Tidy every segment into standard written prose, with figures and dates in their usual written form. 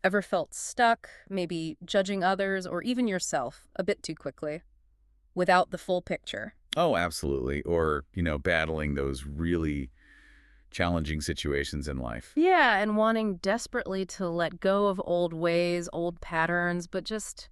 Ever felt stuck, maybe judging others or even yourself a bit too quickly, without the full picture? Oh, absolutely. Or, battling those really challenging situations in life. Yeah, and wanting desperately to let go of old ways, old patterns, but just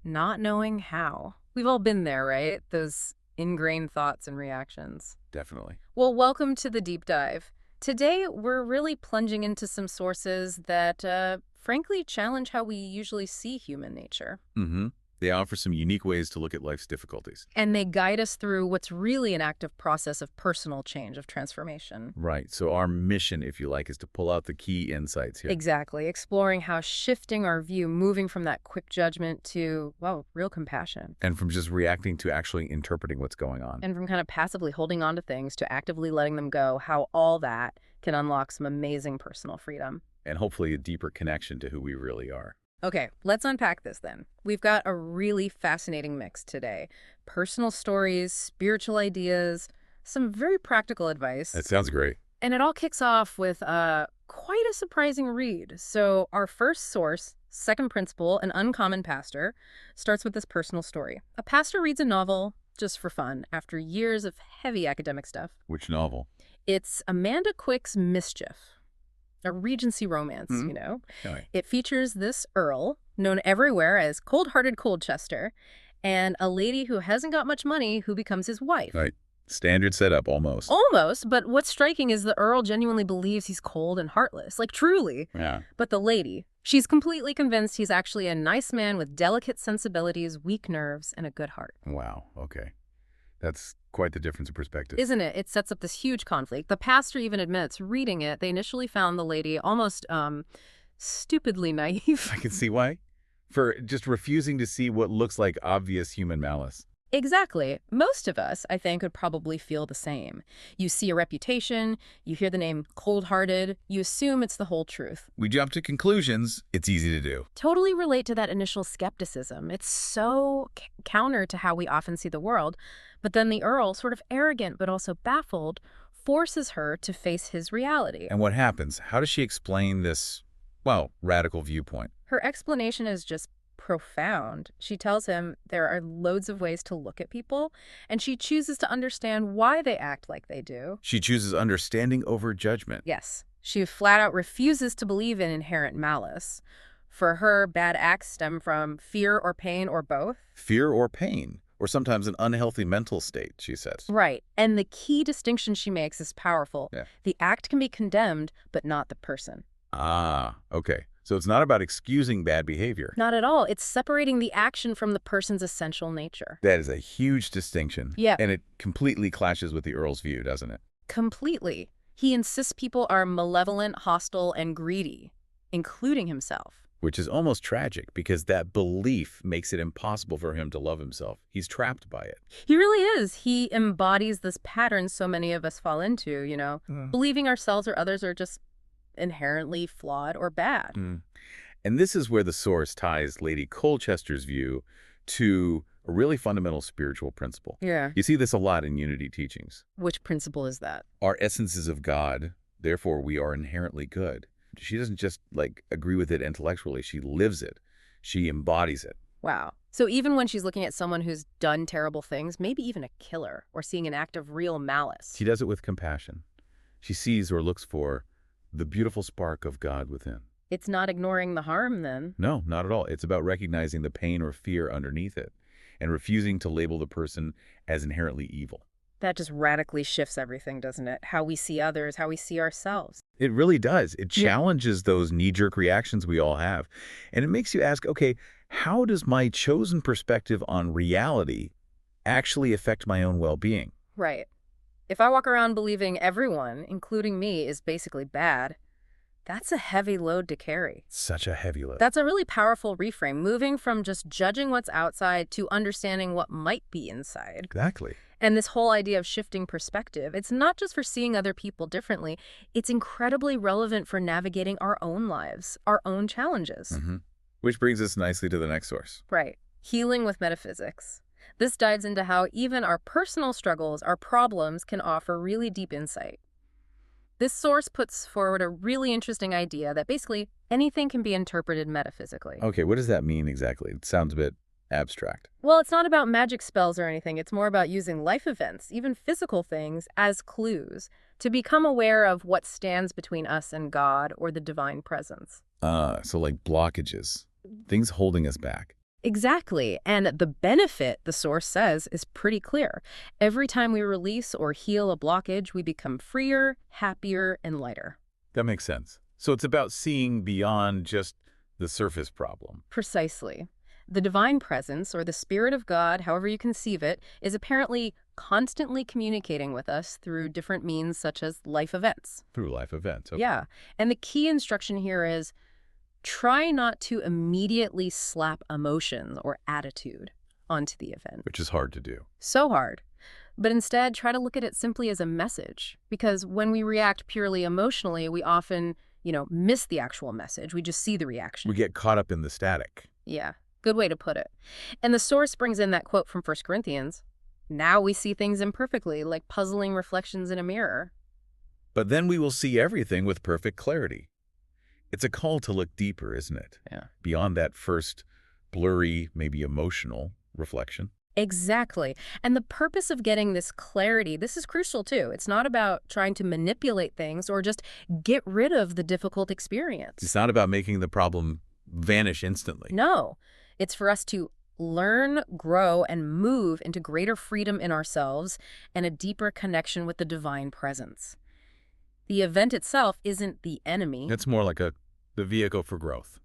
not knowing how. We've all been there, right? Those ingrained thoughts and reactions. Definitely. Well, welcome to the deep dive. Today, we're really plunging into some sources that, frankly, challenge how we usually see human nature. Mm-hmm. They offer some unique ways to look at life's difficulties. And they guide us through what's really an active process of personal change, of transformation. Right. So our mission, if you like, is to pull out the key insights here. Exactly, exploring how shifting our view, moving from that quick judgment to, well, real compassion. And from just reacting to actually interpreting what's going on. And from kind of passively holding on to things to actively letting them go, how all that can unlock some amazing personal freedom. And hopefully a deeper connection to who we really are. Okay, let's unpack this then. We've got a really fascinating mix today. Personal stories, spiritual ideas, some very practical advice. That sounds great. And it all kicks off with quite a surprising read. So our first source, Second Principle, An Uncommon Pastor, starts with this personal story. A pastor reads a novel just for fun after years of heavy academic stuff. Which novel? It's Amanda Quick's Mischief, a Regency romance, Hmm. you know. All right. It features this Earl, known everywhere as Cold-Hearted Colchester, and a lady who hasn't got much money who becomes his wife. Right. Standard setup, almost. Almost, but what's striking is the Earl genuinely believes he's cold and heartless, like truly. Yeah. But the lady, she's completely convinced he's actually a nice man with delicate sensibilities, weak nerves, and a good heart. Wow. Okay. That's quite the difference in perspective. Isn't it? It sets up this huge conflict. The pastor even admits, reading it, they initially found the lady almost, stupidly naive. I can see why. For just refusing to see what looks like obvious human malice. Exactly. Most of us, I think, would probably feel the same. You see a reputation, you hear the name cold-hearted, you assume it's the whole truth. We jump to conclusions. It's easy to do. Totally relate to that initial skepticism. It's so counter to how we often see the world. But then the Earl, sort of arrogant but also baffled, forces her to face his reality. And what happens? How does she explain this, well, radical viewpoint? Her explanation is just profound. She tells him there are loads of ways to look at people, and she chooses to understand why they act like they do. She chooses understanding over judgment. Yes, she flat out refuses to believe in inherent malice. For her, bad acts stem from fear or pain or both. Fear or pain, or sometimes an unhealthy mental state, she says. Right, and the key distinction she makes is powerful. Yeah. The act can be condemned, but not the person. Ah, okay. So it's not about excusing bad behavior. Not at all. It's separating the action from the person's essential nature. That is a huge distinction. Yeah. And it completely clashes with the Earl's view, doesn't it? Completely. He insists people are malevolent, hostile, and greedy, including himself. Which is almost tragic because that belief makes it impossible for him to love himself. He's trapped by it. He really is. He embodies this pattern so many of us fall into, believing ourselves or others are just inherently flawed or bad. And this is where the source ties Lady Colchester's view to a really fundamental spiritual principle. Yeah. You see this a lot in unity teachings. Which principle is that? Our essence is of God, therefore we are inherently good. She doesn't just, agree with it intellectually. She lives it. She embodies it. Wow. So even when she's looking at someone who's done terrible things, maybe even a killer, or seeing an act of real malice. She does it with compassion. She sees or looks for the beautiful spark of God within. It's not ignoring the harm, then. No, not at all. It's about recognizing the pain or fear underneath it and refusing to label the person as inherently evil. That just radically shifts everything, doesn't it? How we see others, how we see ourselves. It really does. It Yeah. challenges those knee-jerk reactions we all have. And it makes you ask, okay, how does my chosen perspective on reality actually affect my own well-being? Right. If I walk around believing everyone, including me, is basically bad, that's a heavy load to carry. Such a heavy load. That's a really powerful reframe, moving from just judging what's outside to understanding what might be inside. Exactly. And this whole idea of shifting perspective, it's not just for seeing other people differently, it's incredibly relevant for navigating our own lives, our own challenges. Which brings us nicely to the next source. Right. Healing with metaphysics. This dives into how even our personal struggles, our problems, can offer really deep insight. This source puts forward a really interesting idea that basically anything can be interpreted metaphysically. Okay, what does that mean exactly? It sounds a bit abstract. Well, it's not about magic spells or anything. It's more about using life events, even physical things, as clues to become aware of what stands between us and God or the divine presence. So like blockages, things holding us back. Exactly. And the benefit, the source says, is pretty clear. Every time we release or heal a blockage, we become freer, happier, and lighter. That makes sense. So it's about seeing beyond just the surface problem. Precisely. The divine presence, or the spirit of God, however you conceive it, is apparently constantly communicating with us through different means such as life events. Through life events. Okay. Yeah. And the key instruction here is try not to immediately slap emotions or attitude onto the event. Which is hard to do. So hard. But instead, try to look at it simply as a message. Because when we react purely emotionally, we often, miss the actual message. We just see the reaction. We get caught up in the static. Yeah, good way to put it. And the source brings in that quote from 1 Corinthians. Now we see things imperfectly, like puzzling reflections in a mirror. But then we will see everything with perfect clarity. It's a call to look deeper, isn't it? Yeah. Beyond that first blurry, maybe emotional reflection. Exactly. And the purpose of getting this clarity, this is crucial too. It's not about trying to manipulate things or just get rid of the difficult experience. It's not about making the problem vanish instantly. No, it's for us to learn, grow, and move into greater freedom in ourselves and a deeper connection with the divine presence. The event itself isn't the enemy. It's more like the vehicle for growth.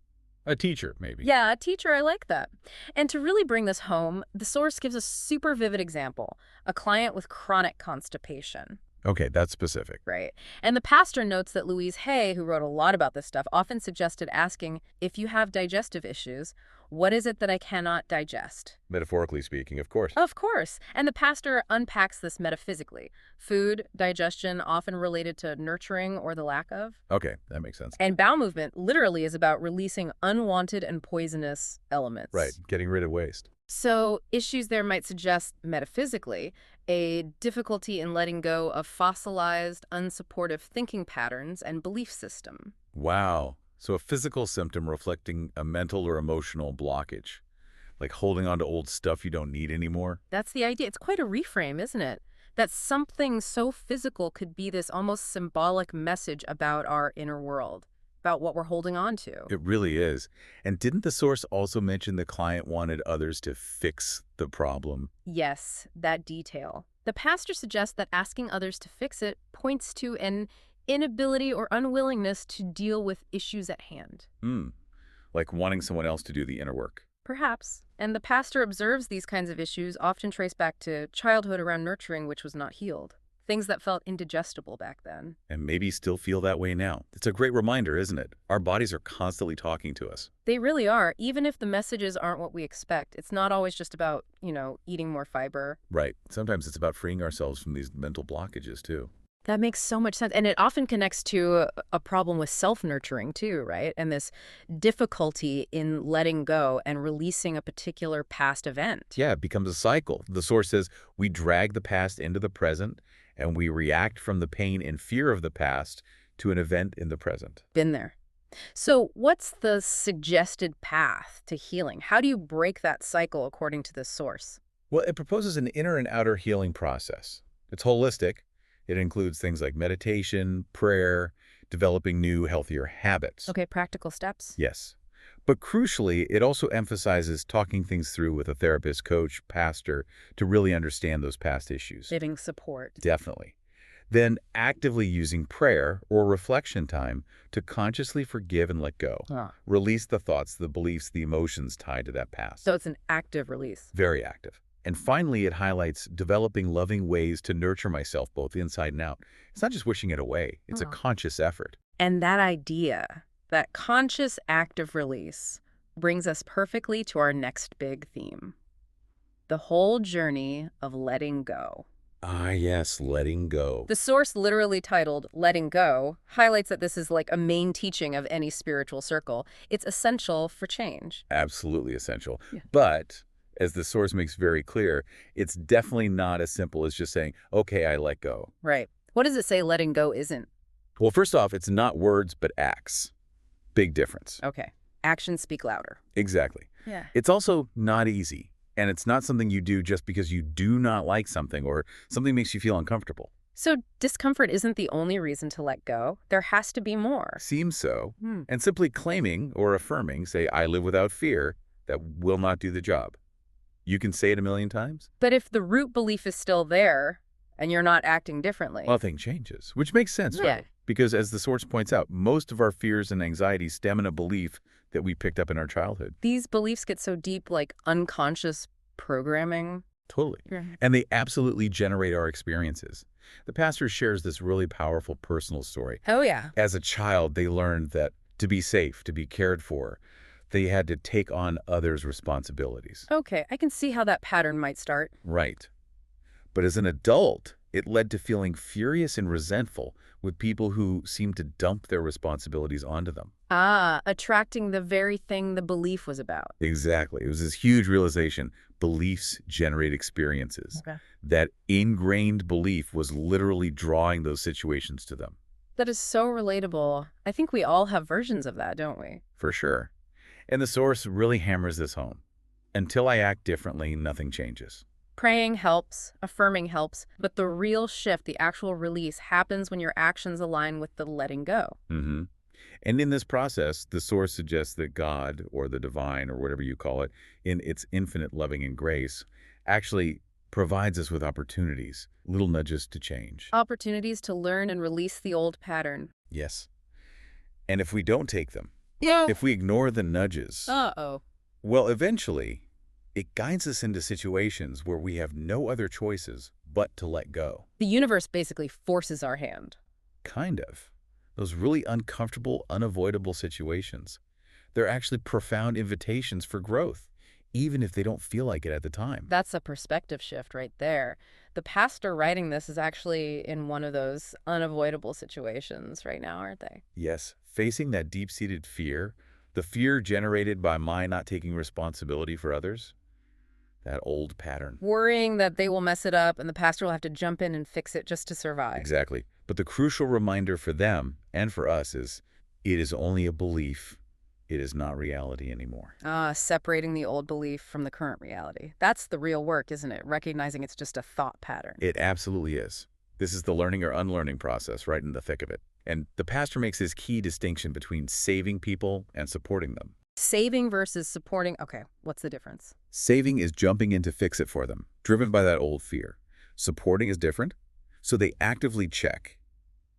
A teacher, maybe. Yeah, a teacher, I like that. And to really bring this home, the source gives a super vivid example, a client with chronic constipation. Okay, that's specific. Right. And the pastor notes that Louise Hay, who wrote a lot about this stuff, often suggested asking, if you have digestive issues, what is it that I cannot digest? Metaphorically speaking, of course. Of course. And the pastor unpacks this metaphysically. Food, digestion, often related to nurturing or the lack of. Okay, that makes sense. And bowel movement literally is about releasing unwanted and poisonous elements. Right, getting rid of waste. So issues there might suggest, metaphysically, a difficulty in letting go of fossilized, unsupportive thinking patterns and belief system. Wow. So a physical symptom reflecting a mental or emotional blockage, like holding on to old stuff you don't need anymore. That's the idea. It's quite a reframe, isn't it? That something so physical could be this almost symbolic message about our inner world, about what we're holding on to. It really is. And didn't the source also mention the client wanted others to fix the problem? Yes, that detail. The pastor suggests that asking others to fix it points to an inability or unwillingness to deal with issues at hand. Like wanting someone else to do the inner work. Perhaps. And the pastor observes these kinds of issues often trace back to childhood around nurturing which was not healed. Things that felt indigestible back then. And maybe still feel that way now. It's a great reminder, isn't it? Our bodies are constantly talking to us. They really are. Even if the messages aren't what we expect, it's not always just about, eating more fiber. Right. Sometimes it's about freeing ourselves from these mental blockages, too. That makes so much sense. And it often connects to a problem with self-nurturing too, right? And this difficulty in letting go and releasing a particular past event. Yeah, it becomes a cycle. The source says we drag the past into the present, and we react from the pain and fear of the past to an event in the present. Been there. So what's the suggested path to healing? How do you break that cycle according to this source? Well, it proposes an inner and outer healing process. It's holistic. It includes things like meditation, prayer, developing new, healthier habits. Okay, practical steps. Yes. But crucially, it also emphasizes talking things through with a therapist, coach, pastor to really understand those past issues. Giving support. Definitely. Then actively using prayer or reflection time to consciously forgive and let go. Release the thoughts, the beliefs, the emotions tied to that past. So it's an active release. Very active. And finally, it highlights developing loving ways to nurture myself both inside and out. It's not just wishing it away. It's a conscious effort. And that idea, that conscious active release, brings us perfectly to our next big theme. The whole journey of letting go. Ah, yes, letting go. The source, literally titled Letting Go, highlights that this is like a main teaching of any spiritual circle. It's essential for change. Absolutely essential. Yeah. But as the source makes very clear, it's definitely not as simple as just saying, okay, I let go. Right. What does it say letting go isn't? Well, first off, it's not words, but acts. Big difference. Okay. Actions speak louder. Exactly. Yeah. It's also not easy, and it's not something you do just because you do not like something or something makes you feel uncomfortable. So discomfort isn't the only reason to let go. There has to be more. Seems so. Hmm. And simply claiming or affirming, say, I live without fear, that will not do the job. You can say it a million times. But if the root belief is still there and you're not acting differently. Nothing changes, which makes sense, Yeah. right? Because as the source points out, most of our fears and anxieties stem in a belief that we picked up in our childhood. These beliefs get so deep, like unconscious programming. Totally. Yeah. And they absolutely generate our experiences. The pastor shares this really powerful personal story. Oh, yeah. As a child, they learned that to be safe, to be cared for, they had to take on others' responsibilities. Okay, I can see how that pattern might start. Right. But as an adult, it led to feeling furious and resentful with people who seemed to dump their responsibilities onto them. Ah, attracting the very thing the belief was about. Exactly. It was this huge realization. Beliefs generate experiences. Okay. That ingrained belief was literally drawing those situations to them. That is so relatable. I think we all have versions of that, don't we? For sure. And the source really hammers this home. Until I act differently, nothing changes. Praying helps, affirming helps, but the real shift, the actual release, happens when your actions align with the letting go. Mm-hmm. And in this process, the source suggests that God, or the divine, or whatever you call it, in its infinite loving and grace, actually provides us with opportunities, little nudges to change. Opportunities to learn and release the old pattern. Yes. And if we don't take them, Yeah. if we ignore the nudges, Uh-oh. well, eventually, it guides us into situations where we have no other choices but to let go. The universe basically forces our hand. Kind of. Those really uncomfortable, unavoidable situations. They're actually profound invitations for growth, even if they don't feel like it at the time. That's a perspective shift right there. The pastor writing this is actually in one of those unavoidable situations right now, aren't they? Yes, facing that deep-seated fear, the fear generated by my not taking responsibility for others, that old pattern. Worrying that they will mess it up and the pastor will have to jump in and fix it just to survive. Exactly. But the crucial reminder for them and for us is, it is only a belief. It is not reality anymore. Separating the old belief from the current reality. That's the real work, isn't it? Recognizing it's just a thought pattern. It absolutely is. This is the learning or unlearning process right in the thick of it. And the pastor makes this key distinction between saving people and supporting them. Saving versus supporting. Okay, what's the difference? Saving is jumping in to fix it for them, driven by that old fear. Supporting is different, so they actively check.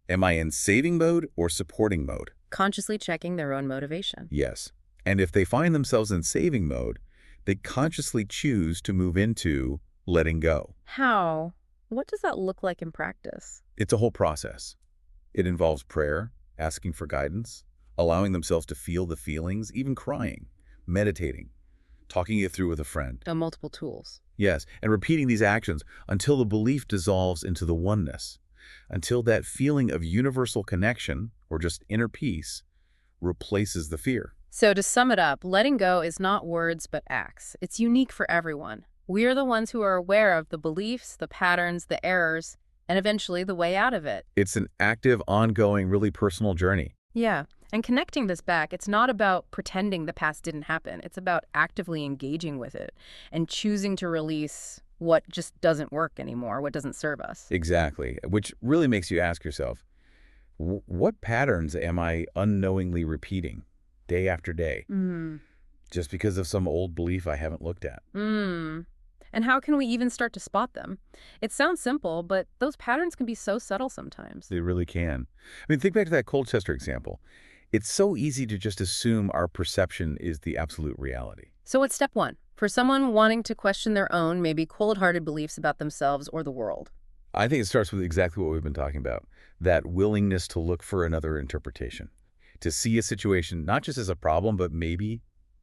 Am I in saving mode or supporting mode? Consciously checking their own motivation. Yes. And if they find themselves in saving mode, they consciously choose to move into letting go. How? What does that look like in practice? It's a whole process. It involves prayer, asking for guidance, allowing themselves to feel the feelings, even crying, meditating, talking it through with a friend. Multiple tools. Yes, and repeating these actions until the belief dissolves into the oneness, until that feeling of universal connection, or just inner peace, replaces the fear. So to sum it up, letting go is not words but acts. It's unique for everyone. We are the ones who are aware of the beliefs, the patterns, the errors, and eventually the way out of it. It's an active, ongoing, really personal journey. Yeah. And connecting this back, it's not about pretending the past didn't happen. It's about actively engaging with it and choosing to release what just doesn't work anymore, what doesn't serve us. Exactly, which really makes you ask yourself, what patterns am I unknowingly repeating day after day, just because of some old belief I haven't looked at? And how can we even start to spot them? It sounds simple, but those patterns can be so subtle sometimes. They really can. I mean, think back to that Colchester example. It's so easy to just assume our perception is the absolute reality. So what's step one? For someone wanting to question their own, maybe cold-hearted beliefs about themselves or the world. I think it starts with exactly what we've been talking about, that willingness to look for another interpretation, to see a situation not just as a problem, but maybe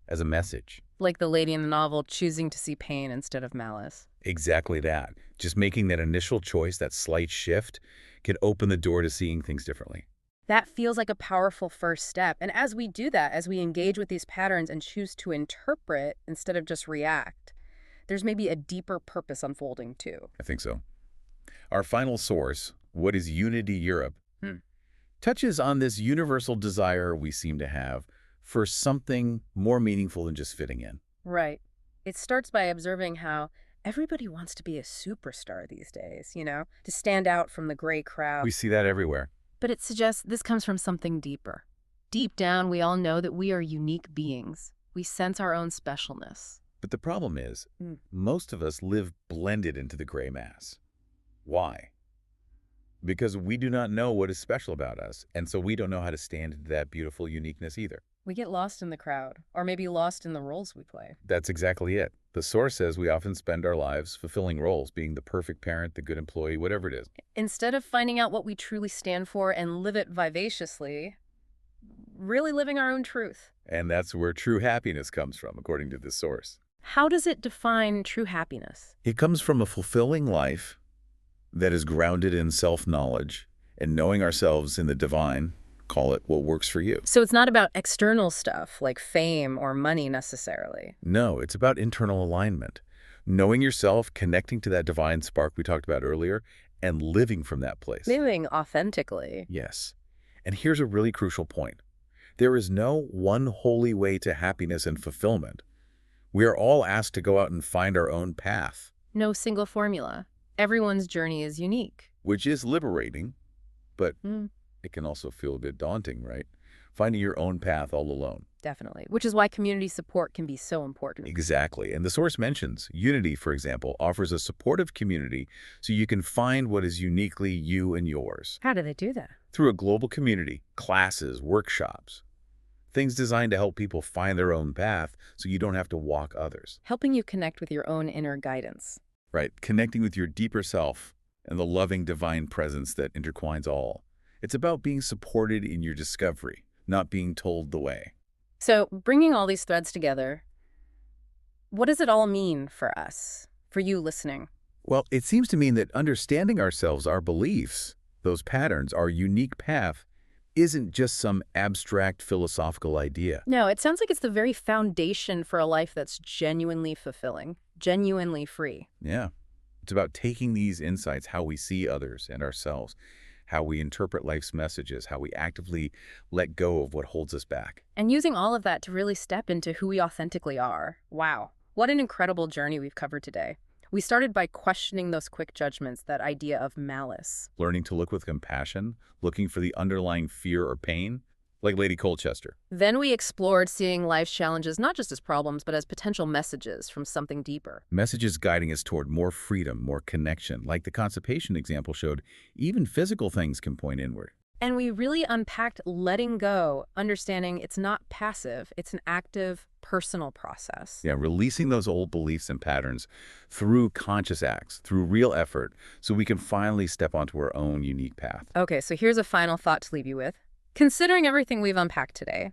as a message. Like the lady in the novel choosing to see pain instead of malice. Exactly that. Just making that initial choice, that slight shift, can open the door to seeing things differently. That feels like a powerful first step. And as we do that, as we engage with these patterns and choose to interpret instead of just react, there's maybe a deeper purpose unfolding too. I think so. Our final source, What is Unity Europe, touches on this universal desire we seem to have for something more meaningful than just fitting in. Right. It starts by observing how everybody wants to be a superstar these days, to stand out from the gray crowd. We see that everywhere. But it suggests this comes from something deeper. Deep down, we all know that we are unique beings. We sense our own specialness. But the problem is, most of us live blended into the gray mass. Why? Because we do not know what is special about us, and so we don't know how to stand into that beautiful uniqueness either. We get lost in the crowd, or maybe lost in the roles we play. That's exactly it. The source says we often spend our lives fulfilling roles, being the perfect parent, the good employee, whatever it is. Instead of finding out what we truly stand for and live it vivaciously, really living our own truth. And that's where true happiness comes from, according to this source. How does it define true happiness? It comes from a fulfilling life that is grounded in self-knowledge and knowing ourselves in the divine. Call it what works for you. So it's not about external stuff like fame or money necessarily. No, it's about internal alignment. Knowing yourself, connecting to that divine spark we talked about earlier, and living from that place. Living authentically. Yes. And here's a really crucial point. There is no one holy way to happiness and fulfillment. We are all asked to go out and find our own path. No single formula. Everyone's journey is unique. Which is liberating, but it can also feel a bit daunting, right? Finding your own path all alone. Definitely. Which is why community support can be so important. Exactly. And the source mentions Unity, for example, offers a supportive community so you can find what is uniquely you and yours. How do they do that? Through a global community, classes, workshops. Things designed to help people find their own path so you don't have to walk others. Helping you connect with your own inner guidance. Right. Connecting with your deeper self and the loving divine presence that intertwines all. It's about being supported in your discovery, not being told the way. So, bringing all these threads together, what does it all mean for us, for you listening? Well, it seems to mean that understanding ourselves, our beliefs, those patterns, our unique path, isn't just some abstract philosophical idea. No, it sounds like it's the very foundation for a life that's genuinely fulfilling, genuinely free. Yeah. It's about taking these insights, how we see others and ourselves, how we interpret life's messages, how we actively let go of what holds us back. And using all of that to really step into who we authentically are. Wow, what an incredible journey we've covered today. We started by questioning those quick judgments, that idea of malice. Learning to look with compassion, looking for the underlying fear or pain, like Lady Colchester. Then we explored seeing life's challenges not just as problems, but as potential messages from something deeper. Messages guiding us toward more freedom, more connection. Like the constipation example showed, even physical things can point inward. And we really unpacked letting go, understanding it's not passive, it's an active, personal process. Yeah, releasing those old beliefs and patterns through conscious acts, through real effort, so we can finally step onto our own unique path. Okay, so here's a final thought to leave you with. Considering everything we've unpacked today,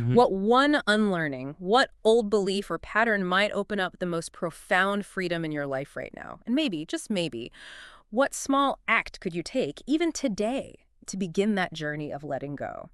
what one unlearning, what old belief or pattern might open up the most profound freedom in your life right now? And maybe, just maybe, what small act could you take, even today, to begin that journey of letting go?